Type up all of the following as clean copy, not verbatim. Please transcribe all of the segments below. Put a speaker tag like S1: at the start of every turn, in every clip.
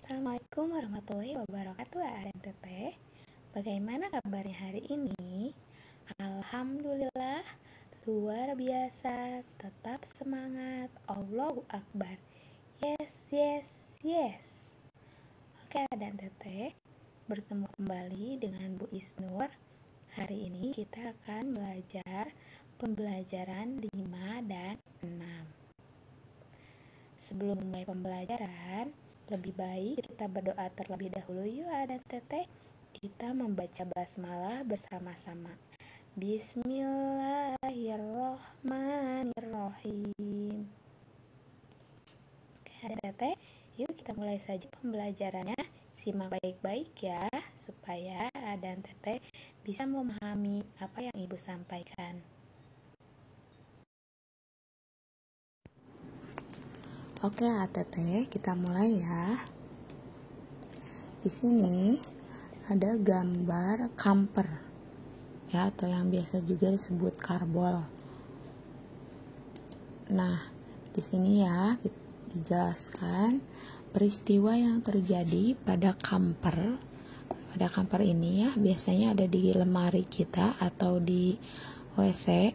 S1: Assalamualaikum warahmatullahi wabarakatuh, dan Teteh. Bagaimana kabarnya hari ini? Alhamdulillah, luar biasa. Tetap semangat. Allahu Akbar. Yes, yes, yes. Oke, dan Teteh, bertemu kembali dengan Bu Isnur. Hari ini kita akan belajar pembelajaran 5 dan 6. Sebelum mulai pembelajaran, lebih baik kita berdoa terlebih dahulu yuk dan Teteh. Kita membaca basmalah bersama-sama. Bismillahirrohmanirrohim. Oke dan Teteh, yuk kita mulai saja pembelajarannya. Simak baik-baik ya, supaya dan Teteh bisa memahami apa yang Ibu sampaikan. Oke, Teteh, kita mulai ya. Di sini ada gambar kamper, ya, atau yang biasa juga disebut karbol. Nah, di sini ya dijelaskan peristiwa yang terjadi pada kamper. Pada kamper ini ya, biasanya ada di lemari kita atau di WC.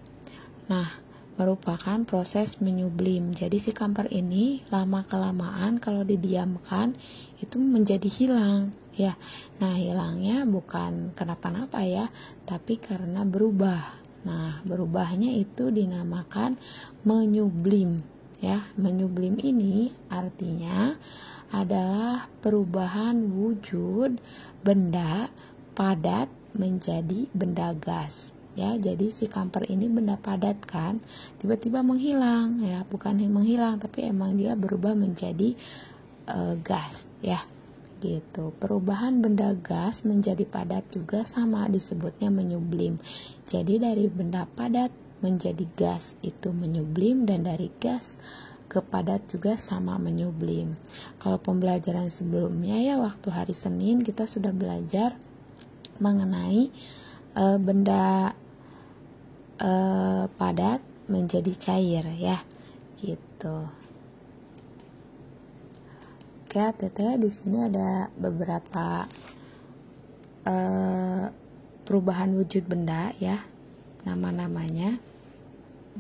S1: Nah, merupakan proses menyublim. Jadi si kamper ini lama-kelamaan kalau didiamkan itu menjadi hilang ya. Nah, hilangnya bukan kenapa-napa ya, tapi karena berubah. Nah, berubahnya itu dinamakan menyublim ya. Menyublim ini artinya adalah perubahan wujud benda padat menjadi benda gas. Ya, jadi si kamper ini benda padat kan, tiba-tiba menghilang ya, bukan menghilang tapi emang dia berubah menjadi gas ya, gitu. Perubahan benda gas menjadi padat juga sama disebutnya menyublim. Jadi dari benda padat menjadi gas itu menyublim, dan dari gas ke padat juga sama menyublim. Kalau pembelajaran sebelumnya ya, waktu hari Senin kita sudah belajar mengenai benda padat menjadi cair ya, gitu. Oke, Teteh, di sini ada beberapa perubahan wujud benda ya, nama-namanya.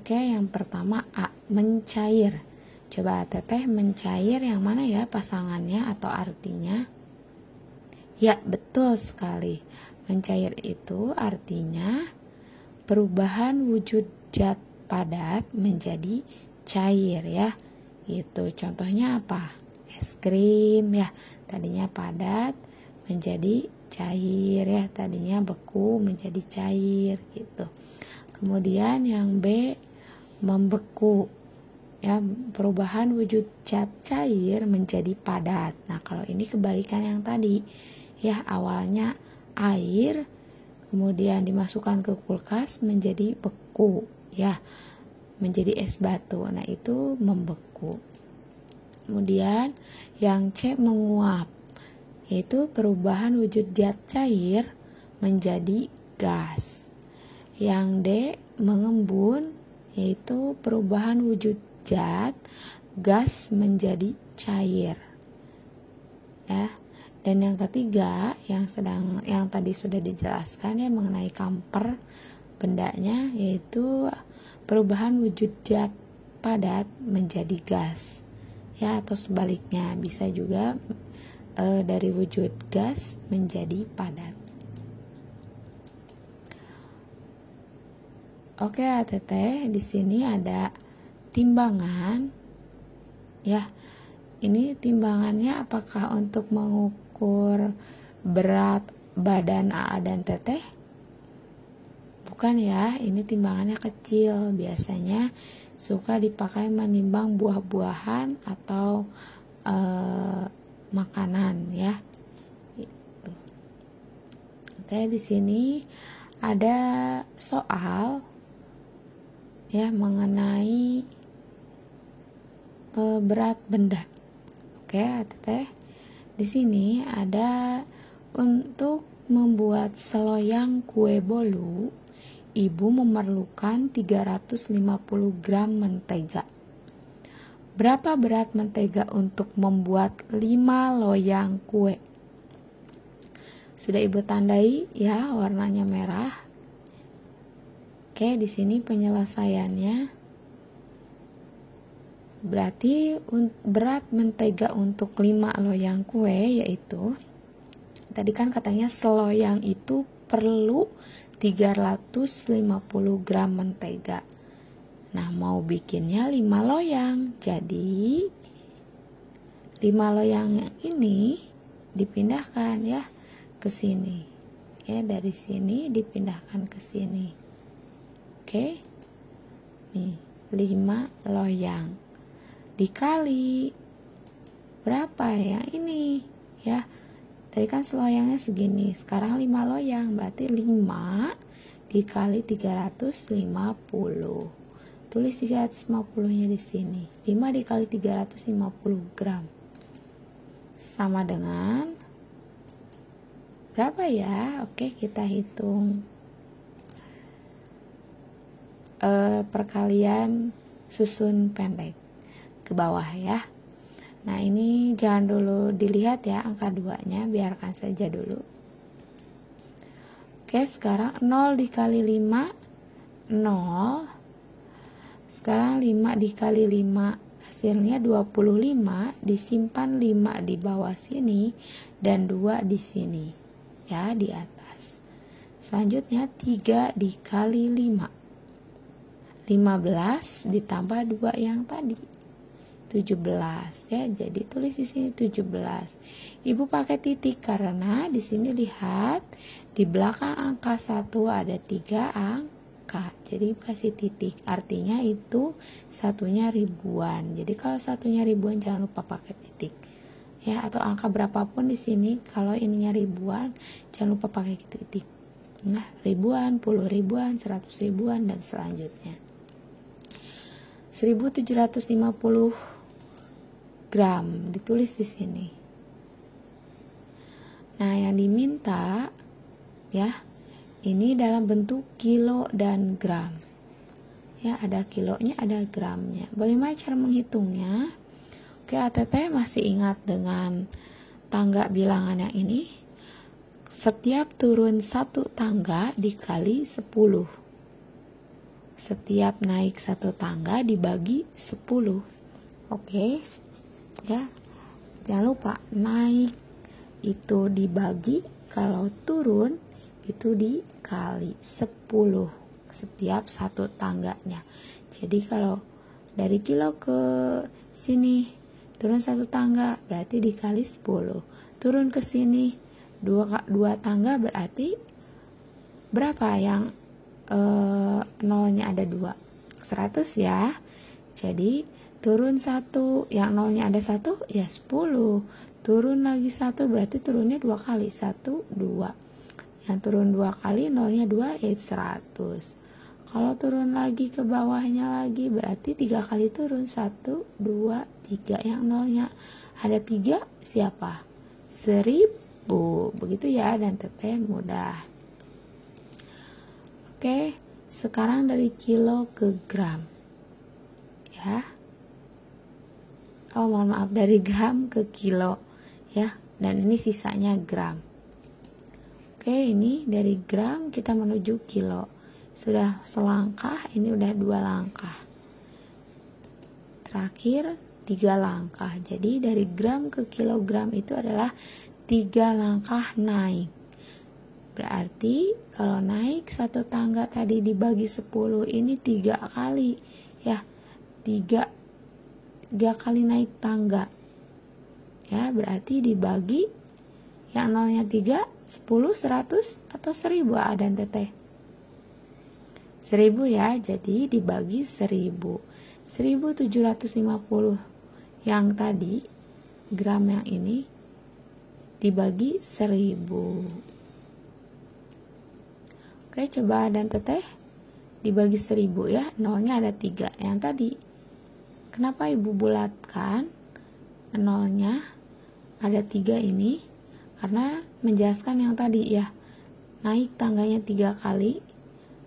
S1: Oke, yang pertama A, mencair. Coba Teteh, mencair yang mana ya pasangannya atau artinya? Ya, betul sekali. Mencair itu artinya perubahan wujud zat padat menjadi cair ya, gitu. Contohnya apa? Es krim ya, tadinya padat menjadi cair ya, tadinya beku menjadi cair gitu. Kemudian yang B, membeku ya, perubahan wujud zat cair menjadi padat. Nah, kalau ini kebalikan yang tadi ya, awalnya air kemudian dimasukkan ke kulkas menjadi beku ya, menjadi es batu. Nah, itu membeku. Kemudian yang C, menguap, yaitu perubahan wujud zat cair menjadi gas. Yang D, mengembun, yaitu perubahan wujud zat gas menjadi cair ya. Dan yang ketiga yang tadi sudah dijelaskan ya, mengenai kamper bendanya, yaitu perubahan wujud zat padat menjadi gas ya, atau sebaliknya bisa juga dari wujud gas menjadi padat. Oke, Teteh, di sini ada timbangan ya. Ini timbangannya apakah untuk mengukur berat badan AA dan Teteh? Bukan ya, ini timbangannya kecil. Biasanya suka dipakai menimbang buah-buahan atau makanan ya. Gitu. Oke, di sini ada soal ya mengenai berat benda. Oke, Teteh. Di sini ada untuk membuat seloyang kue bolu, Ibu memerlukan 350 gram mentega. Berapa berat mentega untuk membuat 5 loyang kue? Sudah Ibu tandai ya, warnanya merah. Oke, di sini penyelesaiannya. Berarti berat mentega untuk 5 loyang kue yaitu, tadi kan katanya seloyang itu perlu 350 gram mentega. Nah, mau bikinnya 5 loyang. Jadi 5 loyang ini dipindahkan ya ke sini. Ya, dari sini dipindahkan ke sini. Oke. Nih, 5 loyang dikali berapa ya ini ya. Tadi kan seloyangnya segini, sekarang 5 loyang, berarti 5 dikali 350. Tulis 350-nya di sini. 5 dikali 350 gram. Sama dengan berapa ya? Oke, kita hitung. Perkalian susun pendek ke bawah ya. Nah, ini jangan dulu dilihat ya angka 2-nya, biarkan saja dulu. Oke, sekarang 0 dikali 5, 0. Sekarang 5 dikali 5, hasilnya 25, disimpan 5 di bawah sini dan 2 di sini. Ya, di atas. Selanjutnya 3 dikali 5. 15 ditambah 2 yang tadi. 17 ya, jadi tulis di sini 17. Ibu pakai titik karena di sini lihat di belakang angka 1 ada 3 angka, jadi kasih titik, artinya itu satunya ribuan. Jadi kalau satunya ribuan jangan lupa pakai titik ya, atau angka berapapun di sini kalau ininya ribuan jangan lupa pakai titik. Nah, ribuan, puluh ribuan, 100 ribuan dan selanjutnya. 1750 gram ditulis di sini. Nah, yang diminta ya, ini dalam bentuk kilo dan gram. Ya, ada kilonya, ada gramnya. Bagaimana cara menghitungnya? Oke, ATT masih ingat dengan tangga bilangan yang ini? Setiap turun 1 tangga dikali 10. Setiap naik 1 tangga dibagi 10. Oke. Ya, jangan lupa naik itu dibagi, kalau turun itu dikali 10 setiap 1 tangganya. Jadi kalau dari kilo ke sini turun 1 tangga berarti dikali 10. Turun ke sini 2 tangga berarti berapa yang nolnya ada 2? 100 ya. Jadi turun 1, yang nolnya ada 1 ya 10. Turun lagi 1 berarti turunnya 2 kali. 1, 2. Yang turun 2 kali nolnya 2 yaitu 100. Kalau turun lagi ke bawahnya lagi berarti 3 kali turun. 1, 2, 3. Yang nolnya ada 3 siapa? 1000. Begitu ya, dan teteh mudah. Oke, sekarang dari kilo ke gram. Ya. Oh, mohon maaf, dari gram ke kilo ya, dan ini sisanya gram. Oke, ini dari gram kita menuju kilo. Sudah selangkah, ini udah 2 langkah. Terakhir 3 langkah. Jadi dari gram ke kilogram itu adalah 3 langkah naik. Berarti kalau naik 1 tangga tadi dibagi 10, ini 3 kali ya. 3 kali naik tangga ya, berarti dibagi yang nolnya 3, 10, 100 atau 1000 dan teteh 1000 ya, jadi dibagi 1000. 1750 yang tadi gram yang ini dibagi 1000. Oke, coba dan teteh dibagi 1000 ya, nolnya ada 3 yang tadi. Kenapa ibu bulatkan nolnya ada 3 ini? Karena menjelaskan yang tadi ya, naik tangganya 3 kali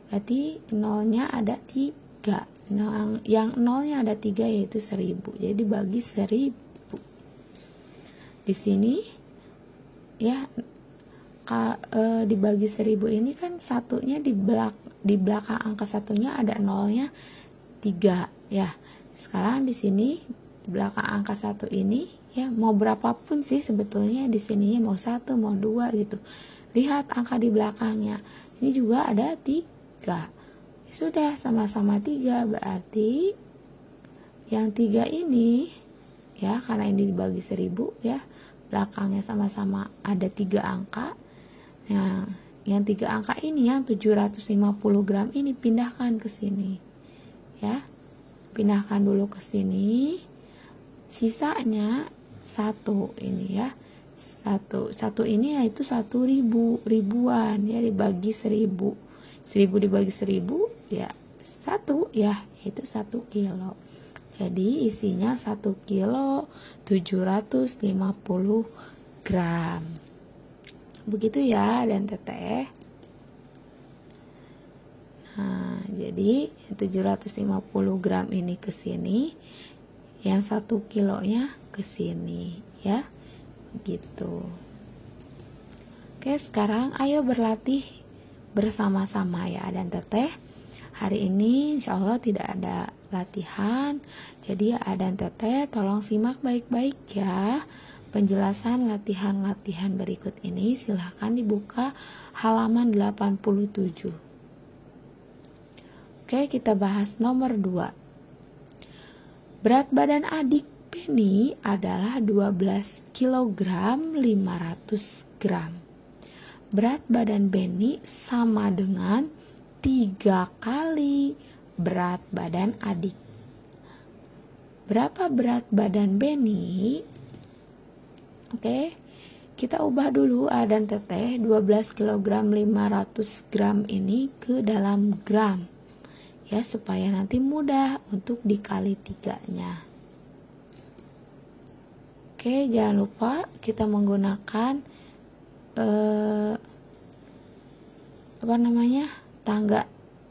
S1: berarti nolnya ada 3 Yang nolnya ada 3 yaitu 1000. Jadi dibagi 1000. Di sini ya dibagi 1000 ini kan satunya di belakang angka satunya ada nolnya 3 ya. Sekarang di sini di belakang angka 1 ini ya, mau berapapun sih sebetulnya di sininya, mau 1 mau 2 gitu. Lihat angka di belakangnya. Ini juga ada 3. Sudah sama-sama 3, berarti yang 3 ini ya, karena ini dibagi 1000 ya, belakangnya sama-sama ada 3 angka. Nah, yang 3 angka ini, yang 750 gram ini pindahkan ke sini ya, pindahkan dulu ke sini. Sisanya 1 ini ya, satu ini yaitu 1000, ribuan ya, dibagi 1000 dibagi 1000 ya 1 ya, yaitu 1 kilo. Jadi isinya 1 kilo 750 gram. Begitu ya dan teteh. Nah, jadi 750 gram ini ke sini, yang 1 kilonya ke sini ya. Begitu. Oke, sekarang ayo berlatih bersama-sama ya dan teteh. Hari ini insya Allah tidak ada latihan, jadi ya dan teteh tolong simak baik-baik ya penjelasan latihan-latihan berikut ini. Silahkan dibuka halaman 87. Oke, kita bahas nomor 2. Berat badan adik Penny adalah 12 kg 500 gram. Berat badan Benny sama dengan 3 kali berat badan adik. Berapa berat badan Benny? Oke, kita ubah dulu A dan teteh. 12 kg 500 gram ini ke dalam gram ya, supaya nanti mudah untuk dikali 3-nya. Oke, jangan lupa kita menggunakan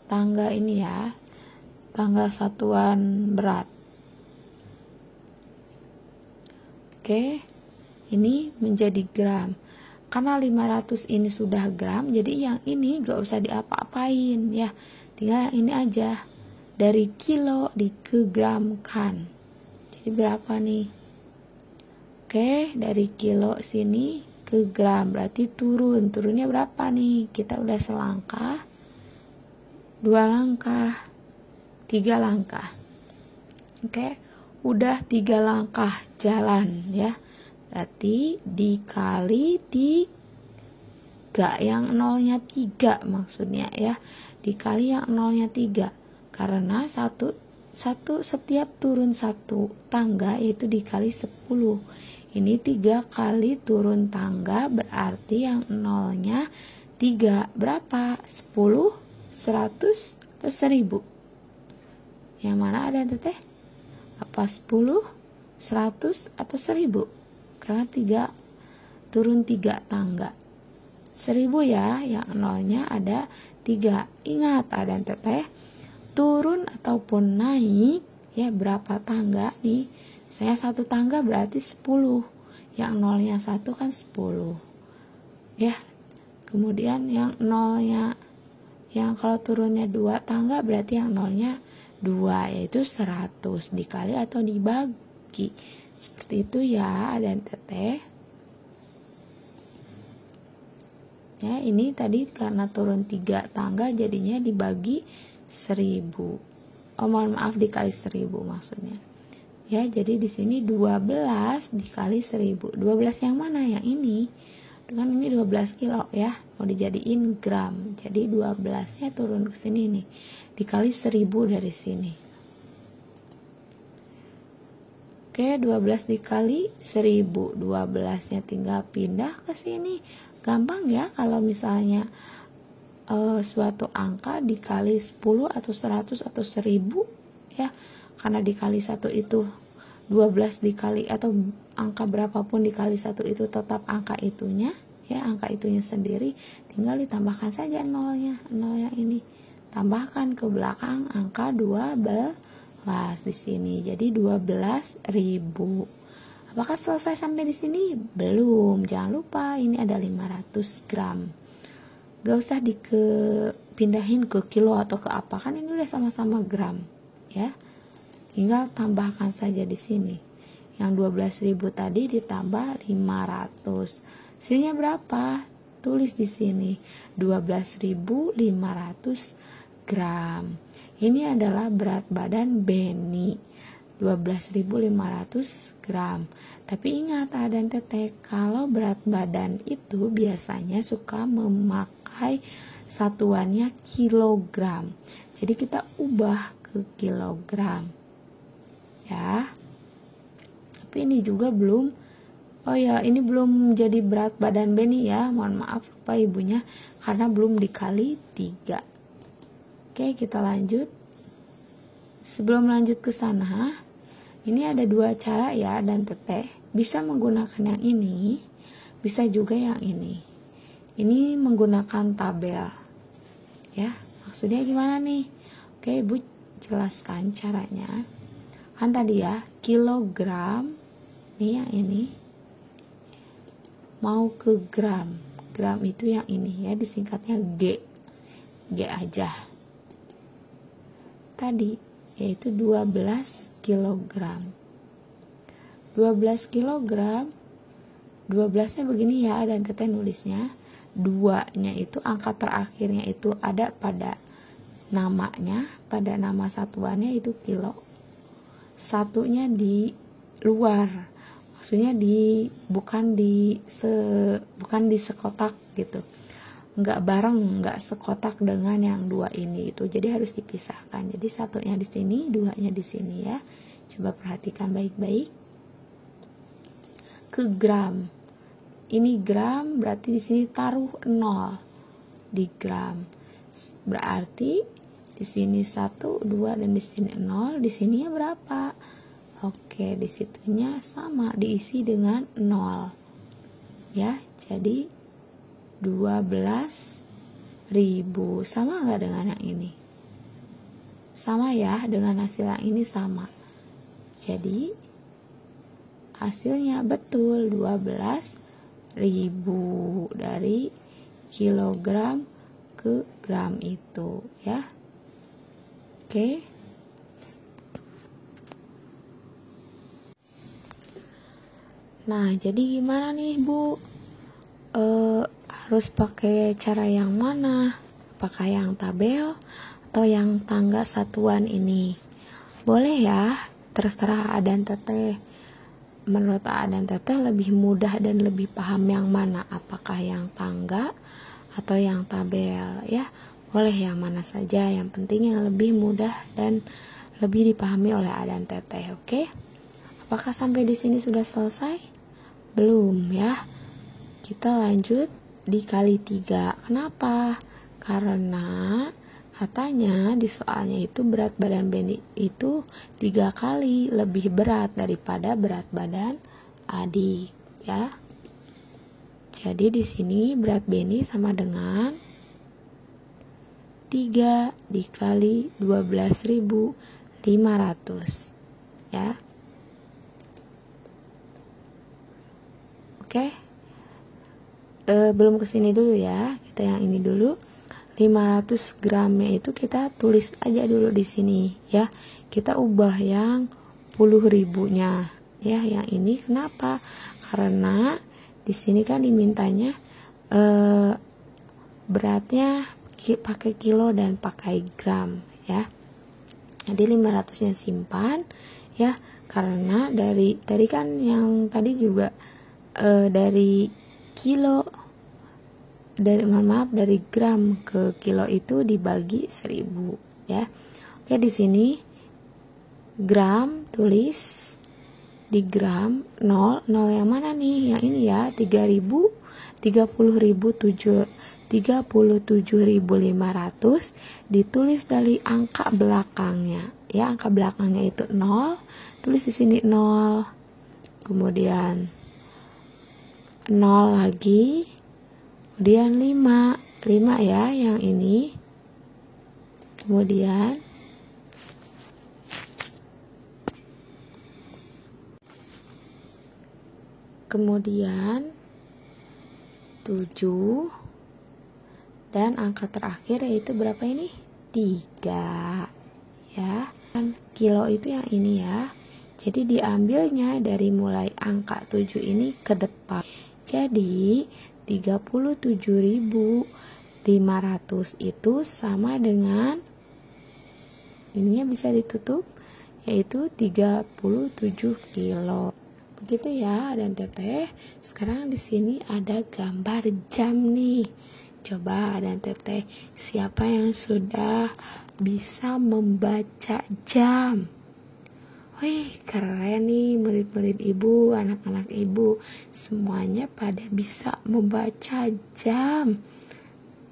S1: tangga ini ya, tangga satuan berat. Oke, ini menjadi gram. Karena 500 ini sudah gram, jadi yang ini gak usah diapa-apain ya, tinggal yang ini aja, dari kilo dikegramkan. Jadi berapa nih? Oke, dari kilo sini ke gram, berarti turunnya berapa nih? Kita udah selangkah, 2 langkah, 3 langkah. Oke, udah 3 langkah jalan ya, berarti dikali 3, yang nolnya 3 maksudnya ya, dikali yang nolnya 3, karena setiap turun 1 tangga yaitu dikali 10. Ini 3 kali turun tangga, berarti yang nolnya 3. Berapa? 10, 100, atau 1000? Yang mana ada teteh? Apa 10, 100, atau 1000? Karena 3 turun 3 tangga. 1000 ya, yang nolnya ada 3. Ingat ada teteh, turun ataupun naik ya, berapa tangga nih? Saya 1 tangga berarti 10, yang nolnya 1 kan 10 ya. Kemudian yang nolnya, yang kalau turunnya 2 tangga berarti yang nolnya 2, yaitu 100 dikali atau dibagi. Seperti itu ya dan teteh ya. Ini tadi karena turun 3 tangga jadinya dibagi 1000. Mohon maaf, dikali 1000 maksudnya. Ya, jadi di sini 12 dikali 1000. 12 yang mana? Yang ini. Kan ini 12 kilo ya, mau dijadiin gram. Jadi 12-nya turun ke sini nih. Dikali 1000 dari sini. Oke, 12 dikali 1000. 12-nya tinggal pindah ke sini. Gampang ya kalau misalnya suatu angka dikali 10 atau 100 atau 1000 ya. Karena dikali 1 itu 12 dikali atau angka berapapun dikali 1 itu tetap angka itunya ya, angka itunya sendiri, tinggal ditambahkan saja nolnya, nol yang ini tambahkan ke belakang angka 12 di sini. Jadi 12.000. Apakah selesai sampai di sini? Belum. Jangan lupa ini ada 500 gram. Gak usah dipindahin ke kilo atau ke apa, kan ini udah sama-sama gram, ya. Tinggal tambahkan saja di sini. Yang 12.000 tadi ditambah 500. Hasilnya berapa? Tulis di sini 12.500 gram. Ini adalah berat badan Beni, 12.500 gram. Tapi ingat dan teteh, kalau berat badan itu biasanya suka memakai satuannya kilogram. Jadi kita ubah ke kilogram. Ya. Tapi ini juga belum, oh ya, ini belum jadi berat badan Beni ya. Mohon maaf lupa ibunya karena belum dikali 3. Oke, kita lanjut. Sebelum lanjut ke sana, ini ada 2 cara ya dan teteh. Bisa menggunakan yang ini, bisa juga yang ini. Ini menggunakan tabel. Ya, maksudnya gimana nih? Oke, Ibu jelaskan caranya. Kan tadi ya, kilogram, nih yang ini, mau ke gram. Gram itu yang ini ya, disingkatnya G. G aja. Tadi yaitu 12 kilogram. 12 kilogram, 12-nya begini ya, dan teteh nulisnya 2-nya itu angka terakhirnya itu ada pada namanya, pada nama satuannya itu kilo. Satunya di luar, maksudnya bukan di sekotak gitu, nggak bareng, nggak sekotak dengan yang 2 ini itu, jadi harus dipisahkan. Jadi satunya di sini, 2-nya di sini ya. Coba perhatikan baik-baik. Ke gram, ini gram, berarti di sini taruh 0 di gram, berarti di sini 1, 2 dan di sini 0, di sini ya berapa? Oke, di situnya sama, diisi dengan 0 ya. Jadi 12.000 sama nggak dengan yang ini? Sama ya, dengan hasil yang ini sama. Jadi hasilnya betul 12.000 dari kilogram ke gram itu ya. Oke. Nah, jadi gimana nih Bu? Harus pakai cara yang mana? Apakah yang tabel atau yang tangga satuan ini? Boleh ya, terserah dan teteh. Menurut dan teteh lebih mudah dan lebih paham yang mana? Apakah yang tangga atau yang tabel ya? Boleh yang mana saja, yang penting yang lebih mudah dan lebih dipahami oleh dan teteh. Oke? Apakah sampai di sini sudah selesai? Belum ya. Kita lanjut dikali 3. Kenapa? Karena katanya di soalnya itu berat badan Beni itu 3 kali lebih berat daripada berat badan adik ya. Jadi di sini berat Beni sama dengan 3 dikali 12.500 ya. Oke. Belum kesini dulu ya, kita yang ini dulu. 500 gramnya itu kita tulis aja dulu di sini ya. Kita ubah yang 10.000-nya ya. Yang ini kenapa? Karena di sini kan dimintanya beratnya pakai kilo dan pakai gram ya. Jadi 500-nya simpan ya, karena dari tadi kan yang tadi juga dari kilo, dari gram ke kilo itu dibagi 1000 ya. Oke, di sini gram tulis di gram 0 yang mana nih? Yang ini ya, 37.500 ditulis dari angka belakangnya ya. Angka belakangnya itu 0, tulis di sini 0, kemudian 0 lagi, kemudian 5 ya yang ini. Kemudian kemudian 7 dan angka terakhir yaitu berapa ini? 3 ya. Kilo itu yang ini ya. Jadi diambilnya dari mulai angka 7 ini ke depan. Jadi 37.500 itu sama dengan ininya bisa ditutup yaitu 37 kilo. Begitu ya dan teteh. Sekarang di sini ada gambar jam nih. Coba dan teteh, siapa yang sudah bisa membaca jam? Wih, keren nih murid-murid ibu, anak-anak ibu. Semuanya pada bisa membaca jam.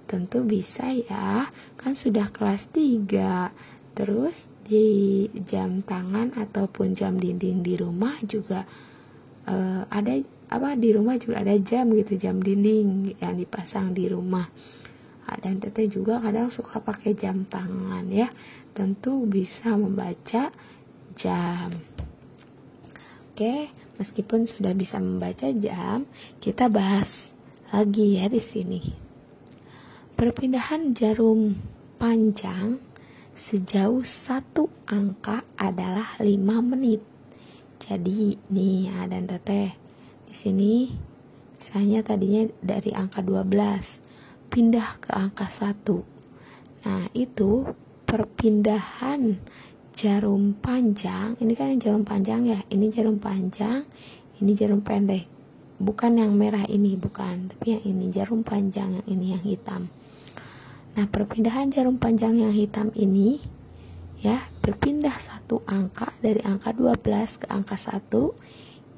S1: Tentu bisa ya, kan sudah kelas 3. Terus di jam tangan ataupun jam dinding di rumah juga ada di rumah juga ada jam gitu, jam dinding yang dipasang di rumah. Dan teteh juga kadang suka pakai jam tangan ya. Tentu bisa membaca jam. Oke, meskipun sudah bisa membaca jam, kita bahas lagi ya di sini. Perpindahan jarum panjang sejauh 1 angka adalah 5 menit. Jadi nih dan teteh, di sini misalnya tadinya dari angka 12 pindah ke angka 1. Nah, itu perpindahan jarum panjang. Ini kan jarum panjang ya, ini jarum panjang, ini jarum pendek. Bukan yang merah ini, bukan, tapi yang ini jarum panjang, yang ini yang hitam. Nah, perpindahan jarum panjang yang hitam ini ya, berpindah 1 angka dari angka 12 ke angka 1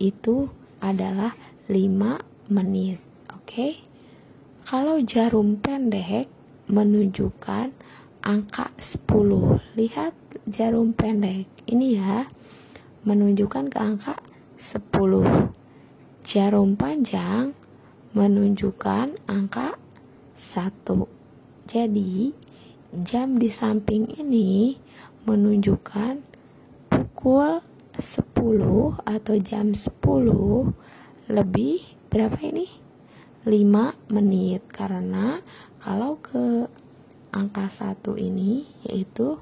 S1: itu adalah 5 menit. Oke. Kalau jarum pendek menunjukkan angka 10. Lihat jarum pendek ini ya, menunjukkan ke angka 10. Jarum panjang menunjukkan angka 1. Jadi jam di samping ini menunjukkan pukul 10 atau jam 10 lebih berapa ini? 5 menit. Karena kalau ke angka 1 ini yaitu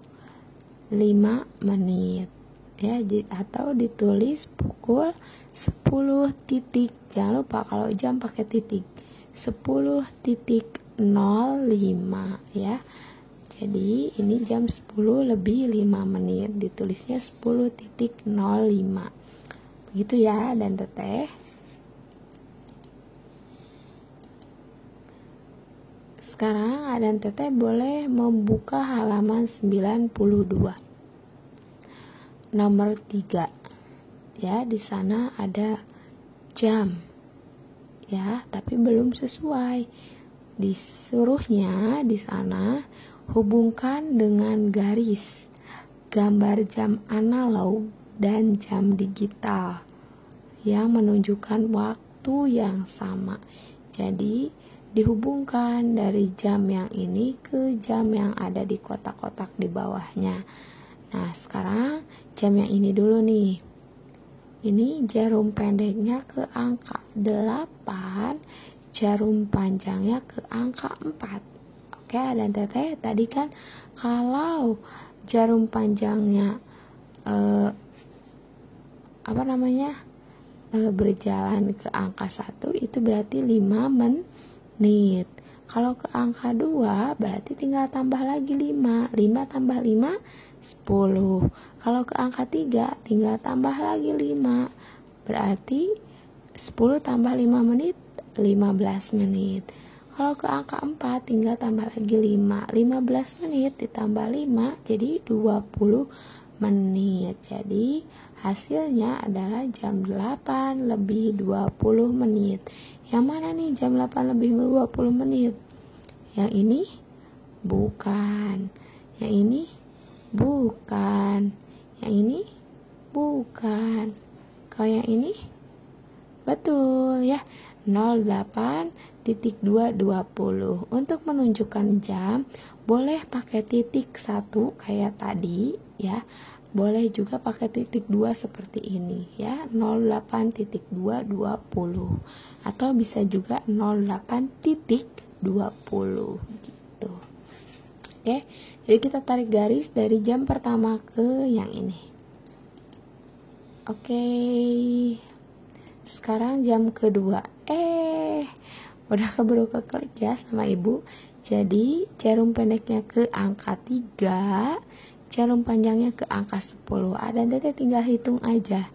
S1: 5 menit ya, atau ditulis pukul 10 titik. Jangan lupa kalau jam pakai titik. 10.05 ya. Jadi ini jam 10 lebih 5 menit, ditulisnya 10.05. Begitu ya dan teteh. Sekarang dan teteh boleh membuka halaman 92. Nomor 3. Ya, di sana ada jam. Ya, tapi belum sesuai. Disuruhnya di sana hubungkan dengan garis gambar jam analog dan jam digital yang menunjukkan waktu yang sama. Jadi dihubungkan dari jam yang ini ke jam yang ada di kotak-kotak di bawahnya. Nah, sekarang jam yang ini dulu nih. Ini jarum pendeknya ke angka 8, jarum panjangnya ke angka 4. Oke, dan teteh tadi kan kalau jarum panjangnya berjalan ke angka 1 itu berarti 5 menit. Kalau ke angka 2 berarti tinggal tambah lagi 5. 5 tambah 5 10. Kalau ke angka 3 tinggal tambah lagi 5. Berarti 10 tambah 5 menit 15 menit. Kalau ke angka 4 tinggal tambah lagi 5. 15 menit ditambah 5 jadi 20 menit. Jadi hasilnya adalah jam 8 lebih 20 menit. Yang mana nih jam 8 lebih 20 menit? Yang ini? Bukan. Yang ini? Bukan. Yang ini? Bukan. Kalau yang ini? Betul ya. 08.220. Untuk menunjukkan jam boleh pakai titik 1 kayak tadi ya. Boleh juga pakai titik 2 seperti ini ya, 08.220 atau bisa juga 08.20 gitu. Oke, jadi kita tarik garis dari jam pertama ke yang ini. Oke, sekarang jam kedua. Udah keburu keklik ya sama ibu. Jadi jarum pendeknya ke angka 3, jarum panjangnya ke angka 10. Dan teteh tinggal hitung aja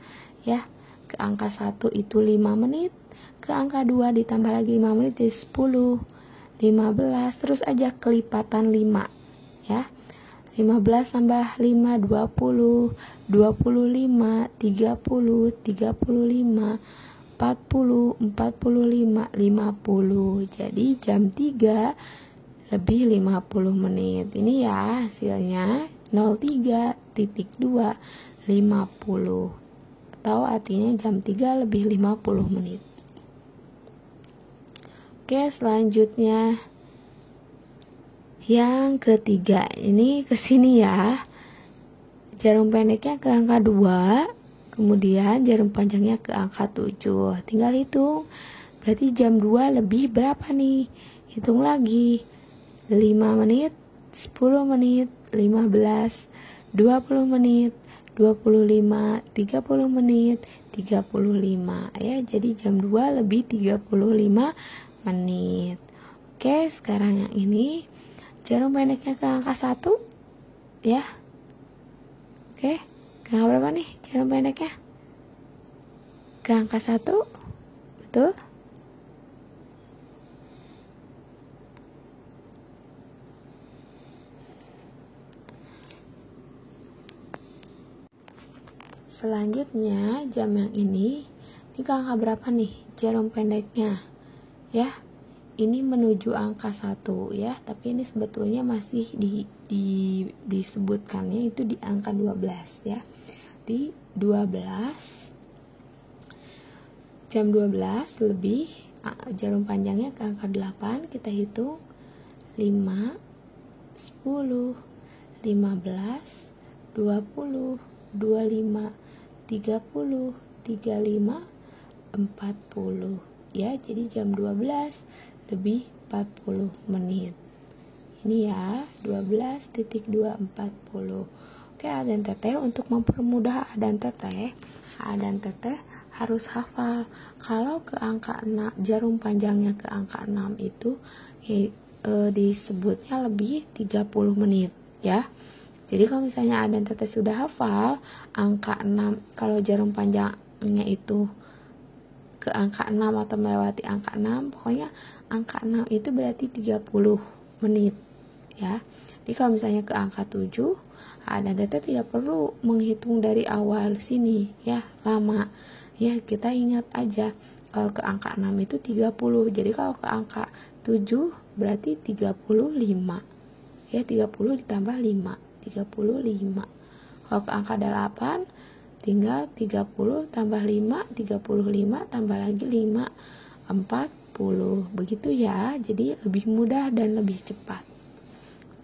S1: ya. Ke angka 1 itu 5 menit, ke angka 2 ditambah lagi 5 menit jadi 10, 15, terus aja kelipatan 5 ya. 15 tambah 5 20, 25, 30, 35, 40, 45, 50. Jadi jam 3 lebih 50 menit. Ini ya hasilnya 03.2 50, atau artinya jam 3 lebih 50 menit. Oke, selanjutnya yang ketiga, ini kesini ya. Jarum pendeknya ke angka 2, kemudian jarum panjangnya ke angka 7. Tinggal hitung. Berarti jam 2 lebih berapa nih? Hitung lagi. 5 menit, 10 menit, 15, 20 menit, 25, 30 menit, 35 ya. Jadi jam 2 lebih 35 menit. Oke, sekarang yang ini jarum pendeknya ke angka 1 ya. Oke, ke angka berapa nih jarum pendeknya? Ke angka 1, betul? Selanjutnya jam yang ini ke angka berapa nih jarum pendeknya ya. Ini menuju angka 1 ya, tapi ini sebetulnya masih disebutkannya itu di angka 12 ya. Di 12, jam 12 lebih jarum panjangnya ke angka 8, kita hitung 5, 10, 15, 20, 25, 30, 35, 40 ya. Jadi jam 12 lebih 40 menit. Ini ya, 12.240. Oke, dan teteh untuk mempermudah dan teteh harus hafal. Kalau ke angka 6, jarum panjangnya ke angka 6 itu disebutnya lebih 30 menit ya. Jadi kalau misalnya dan teteh sudah hafal angka 6, kalau jarum panjangnya itu ke angka 6 atau melewati angka 6, pokoknya angka 6 itu berarti 30 menit ya. Jadi kalau misalnya ke angka 7, dan teteh tidak perlu menghitung dari awal sini ya, lama ya. Kita ingat aja kalau ke angka 6 itu 30. Jadi kalau ke angka 7 berarti 35 ya, 30 ditambah 5, 35. Kalau ke angka 8 tinggal 30 tambah 5, 35 tambah lagi 5, 40. Begitu ya. Jadi lebih mudah dan lebih cepat.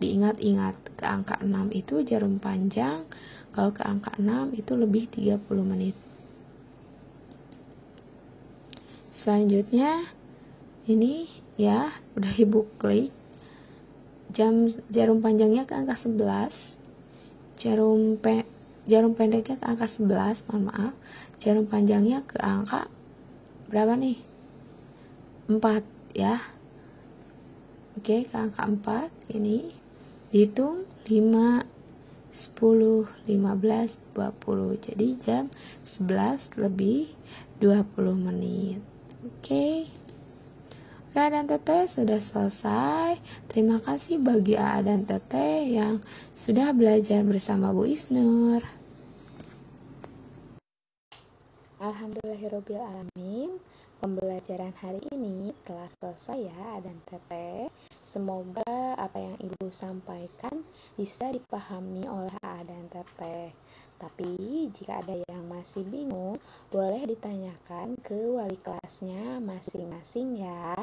S1: Diingat-ingat, ke angka 6 itu jarum panjang, kalau ke angka 6 itu lebih 30 menit. Selanjutnya ini ya, udah ibu klik. Jarum panjangnya ke angka 11, jarum pendeknya ke angka 11, mohon maaf. Jarum panjangnya ke angka berapa nih? 4 ya. Oke, ke angka 4 ini dihitung 5, 10, 15, 20. Jadi jam 11 lebih 20 menit. Oke. Dan teteh sudah selesai. Terima kasih bagi dan teteh yang sudah belajar bersama Bu Isnur. Alhamdulillahirobbilalamin. Pembelajaran hari ini telah selesai ya dan teteh. Semoga apa yang ibu sampaikan bisa dipahami oleh dan Teteh. Tapi jika ada yang masih bingung, boleh ditanyakan ke wali kelasnya masing-masing ya.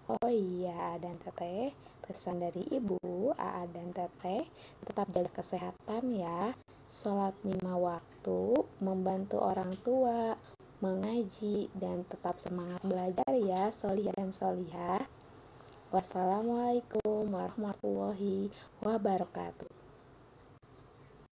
S1: Oh iya, dan Teteh, pesan dari Ibu, Aa dan Teteh, tetap jaga kesehatan ya. Sholat 5 waktu, membantu orang tua, mengaji, dan tetap semangat belajar ya, Solihah dan Solihah. Wassalamualaikum warahmatullahi wabarakatuh.